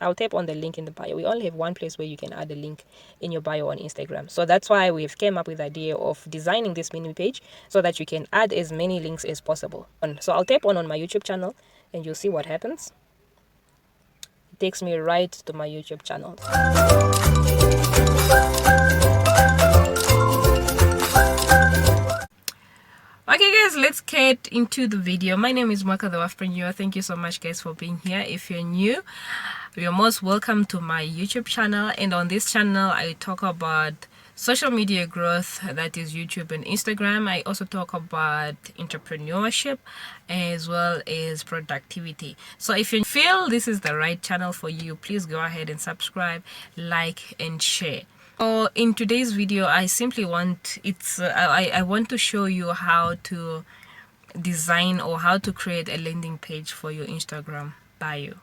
I'll tap on the link in the bio. We only have one place where you can add a link in your bio on Instagram. So that's why we've came up with the idea of designing this mini page so that you can add as many links as possible. So I'll tap on my YouTube channel and you'll see what happens. It takes me right to my YouTube channel. Okay guys, let's get into the video. My name is Mwaka the Wafpreneur. Thank you so much guys for being here. If you're new, you're most welcome to my YouTube channel, and on this channel I talk about social media growth, that is YouTube and Instagram. I also talk about entrepreneurship as well as productivity. So if you feel this is the right channel for you, please go ahead and subscribe, like and share. So in today's video I simply want I want to show you how to design or how to create a landing page for your Instagram bio.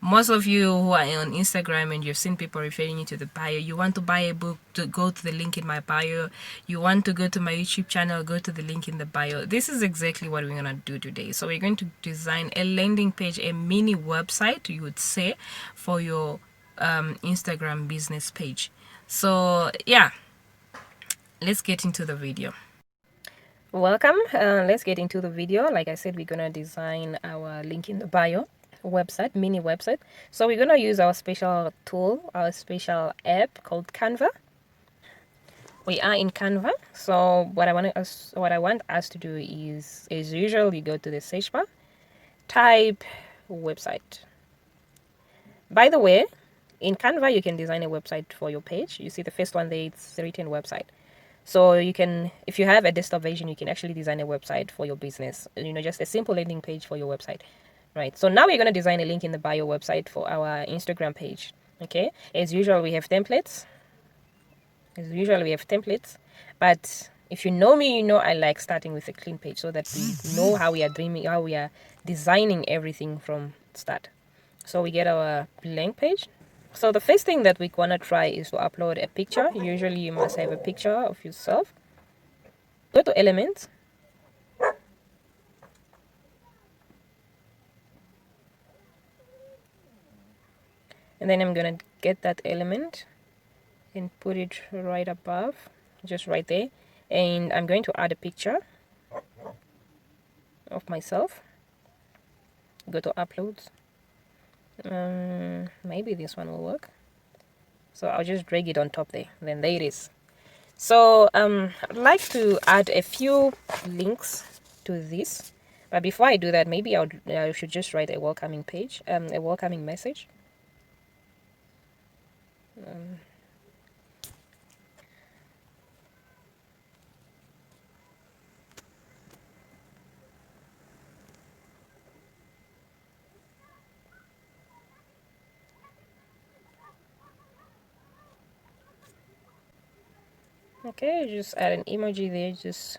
Most of you who are on Instagram and you've seen people referring you to the bio, you want to buy a book, to go to the link in my bio. You want to go to my YouTube channel, go to the link in the bio. This is exactly what we're going to do today. So we're going to design a landing page, a mini website, you would say, for your Instagram business page. So yeah, let's get into the video. Welcome. Let's get into the video. Like I said, we're gonna design our link in the bio website, mini website. So we're gonna use our special tool, our special app called Canva. We are in Canva. So what I want us to do is, as usual, you go to the search bar, type website. By the way, in Canva you can design a website for your page. You see the first one there, it's written website. So you can, if you have a desktop version, you can actually design a website for your business, just a simple landing page for your website, right? So now we're going to design a link in the bio website for our Instagram page. Okay, as usual we have templates. But if you know me, you know I like starting with a clean page so that we know how we are designing everything from start. So we get our blank page. So the first thing that we want to try is to upload a picture. Usually you must have a picture of yourself. Go to elements. And then I'm going to get that element and put it right above, just right there. And I'm going to add a picture of myself. Go to uploads. Maybe this one will work. So I'll just drag it on top there. Then there it is. So I'd like to add a few links to this, but before I do that, maybe I should just write a welcoming page, a welcoming message. Okay, just add an emoji there just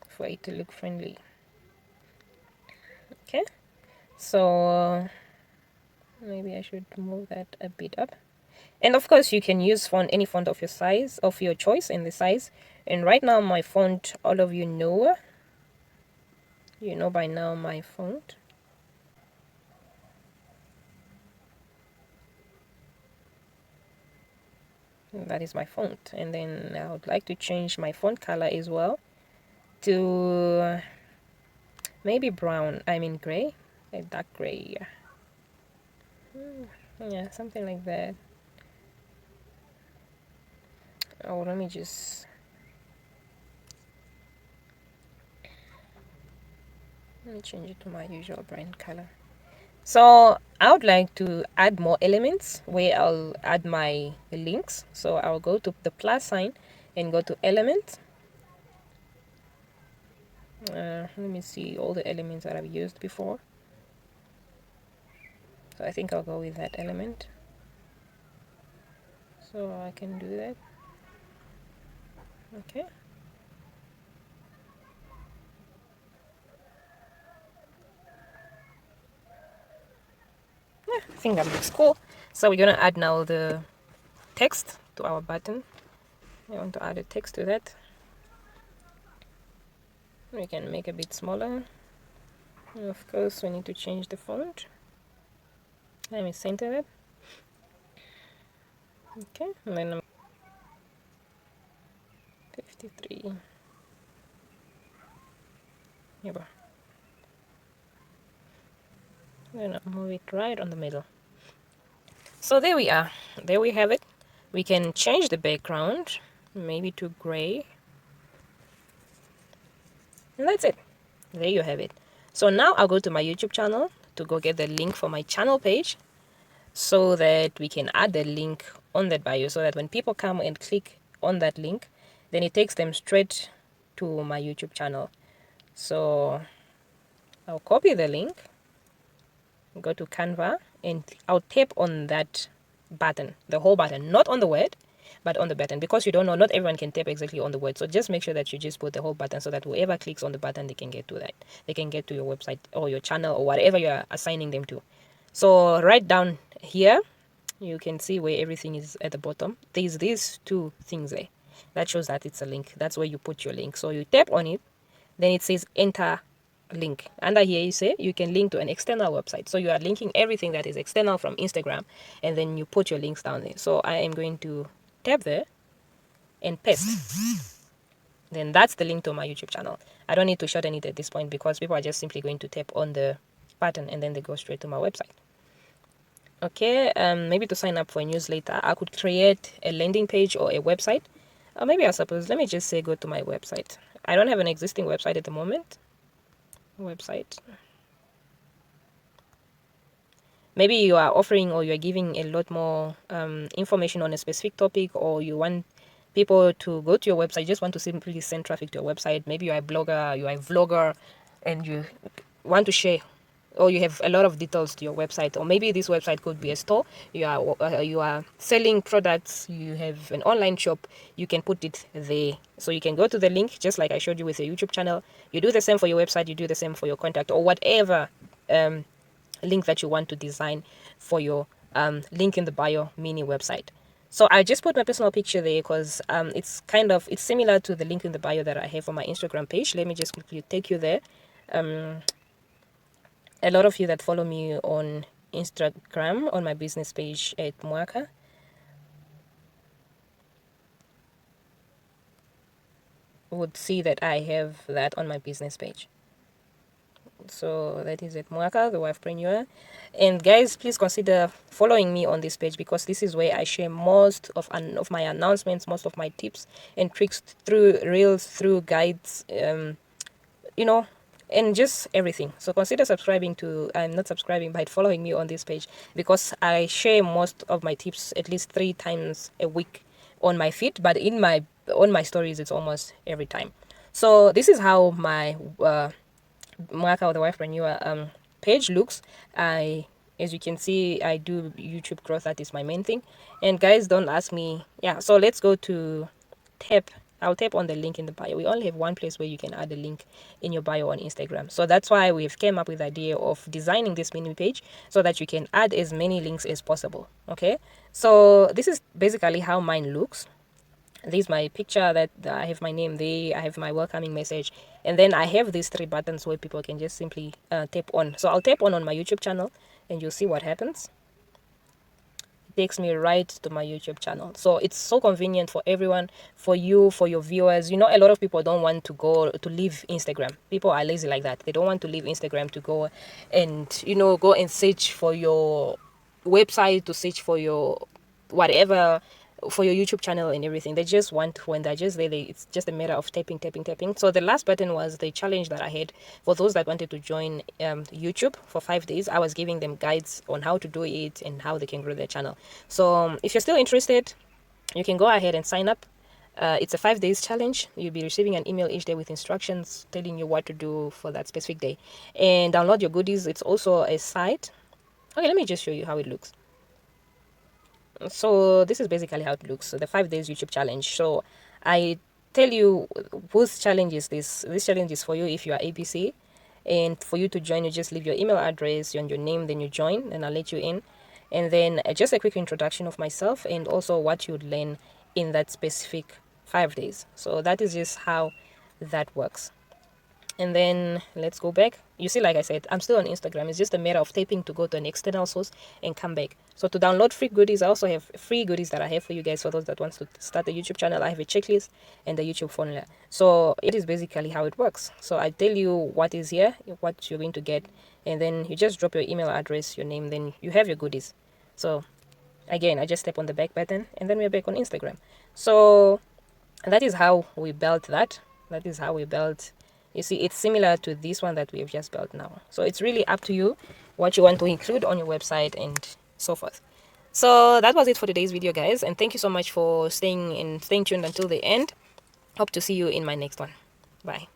for it to look friendly. Okay, so maybe I should move that a bit up. And of course you can use any font of your size, of your choice, and the size. And right now my font, all of you know by now my font. That is my font. And then I would like to change my font color as well to maybe brown, gray, a dark gray. Yeah, something like that. Oh, let me change it to my usual brown color. So I would like to add more elements where I'll add my links. So I'll go to the plus sign and go to element. Let me see all the elements that I've used before. So I think I'll go with that element. So I can do that. Okay. Yeah, I think that looks cool. So we're gonna add now the text to our button. I want to add a text to that. We can make a bit smaller. And of course we need to change the font. Let me center it. Okay, and then I'm 53. Here we go. I'm gonna move it right on the middle. So there we are. There we have it. We can change the background, maybe to gray. And that's it. There you have it. So now I'll go to my YouTube channel to go get the link for my channel page so that we can add the link on that bio so that when people come and click on that link, then it takes them straight to my YouTube channel. So I'll copy the link, go to Canva, and I'll tap on that button, the whole button, not on the word, but on the button, because you don't know, not everyone can tap exactly on the word. So just make sure that you just put the whole button so that whoever clicks on the button, they can get to that. They can get to your website or your channel or whatever you are assigning them to. So right down here, you can see where everything is at the bottom. There's these two things there. That shows that it's a link. That's where you put your link. So you tap on it, then it says enter link. Under here you say you can link to an external website. So you are linking everything that is external from Instagram, and then you put your links down there. So I am going to tap there and paste. Then that's the link to my YouTube channel. I don't need to shorten it at this point because people are just simply going to tap on the button and then they go straight to my website. Okay, maybe to sign up for a newsletter, I could create a landing page or a website. Or maybe I suppose, let me just say go to my website. I don't have an existing website at the moment. Website. Maybe you are offering or you are giving a lot more information on a specific topic, or you want people to go to your website, you just want to simply send traffic to your website. Maybe you are a blogger, you are a vlogger, and you want to share, or you have a lot of details to your website. Or maybe this website could be a store. You are selling products, you have an online shop, you can put it there. So you can go to the link, just like I showed you with your YouTube channel. You do the same for your website, you do the same for your contact, or whatever link that you want to design for your link in the bio mini website. So I just put my personal picture there because it's similar to the link in the bio that I have on my Instagram page. Let me just quickly take you there. A lot of you that follow me on Instagram on my business page at Mwaka would see that I have that on my business page. So that is at Mwaka, the wifepreneur. And guys, please consider following me on this page because this is where I share most of my announcements, most of my tips and tricks through reels, through guides, and just everything. So consider subscribing to, I'm not subscribing, but following me on this page because I share most of my tips at least 3 times a week on my feed, but on my stories, it's almost every time. So this is how my Mwaka, the wifepreneur page looks. As you can see, I do YouTube growth. That is my main thing. And guys, don't ask me. Yeah, so let's go to tap. I'll tap on the link in the bio. We only have one place where you can add a link in your bio on Instagram. So that's why we've came up with the idea of designing this mini page so that you can add as many links as possible. Okay, so this is basically how mine looks. This is my picture that I have my name there, I have my welcoming message, and then I have these 3 buttons where people can just simply tap on. So I'll tap on my YouTube channel and you'll see what happens. It takes me right to my YouTube channel. So it's so convenient for everyone, for you, for your viewers. You know, a lot of people don't want to leave Instagram. People are lazy like that. They don't want to leave Instagram to go and go and search for your website, to search for your whatever, for your YouTube channel and everything. They just want, when they're just there, it's just a matter of tapping. So the last button was the challenge that I had for those that wanted to join YouTube for 5 days. I was giving them guides on how to do it and how they can grow their channel. So if you're still interested, you can go ahead and sign up. It's a 5 days challenge. You'll be receiving an email each day with instructions telling you what to do for that specific day, and download your goodies. It's also a site. Okay, let me just show you how it looks. So this is basically how it looks. So the 5 days YouTube challenge. So I tell you whose challenge is this. This challenge is for you if you are ABC, and for you to join, you just leave your email address and your name, then you join, and I'll let you in. And then just a quick introduction of myself and also what you'd learn in that specific 5 days. So that is just how that works. And then let's go back. You see, like I said, I'm still on Instagram. It's just a matter of tapping to go to an external source and come back. So to download free goodies, I also have free goodies that I have for you guys. For those that want to start a YouTube channel, I have a checklist and the YouTube formula. So it is basically how it works. So I tell you what is here, what you're going to get, and then you just drop your email address, your name, then you have your goodies. So again, I just tap on the back button and then we're back on Instagram. So that is how we built that. That is how we built. You see, it's similar to this one that we have just built now. So it's really up to you what you want to include on your website and so forth. So that was it for today's video, guys. And thank you so much for staying tuned until the end. Hope to see you in my next one. Bye.